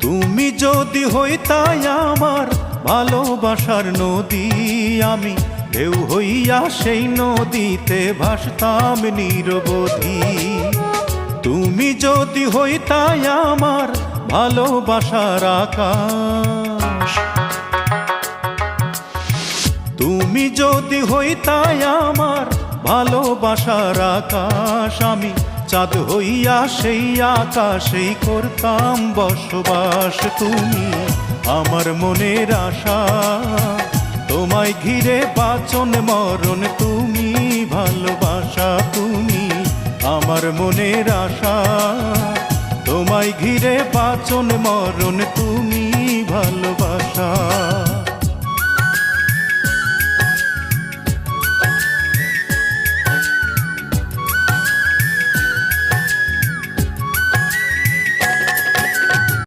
তুমি যদি হইতাই আমার ভালোবাসার নদী, আমি ঢেউ হইয়া সেই নদীতে ভাসতাম নিরবধি। তুমি যদি হইতাই আমার ভালোবাসার আকাশ, তুমি যদি হইতাই আমার ভালোবাসার আকাশ, আমি চাঁদ হইয়া সেই আকাশেই করতাম বসবাস। তুমি আমার মনের আশা, তোমায় ঘিরে বাঁচন মরণ, তুমি ভালোবাসা। তুমি আমার মনের আশা, তোমায় ঘিরে বাঁচন মরণ, তুমি ভালোবাসা।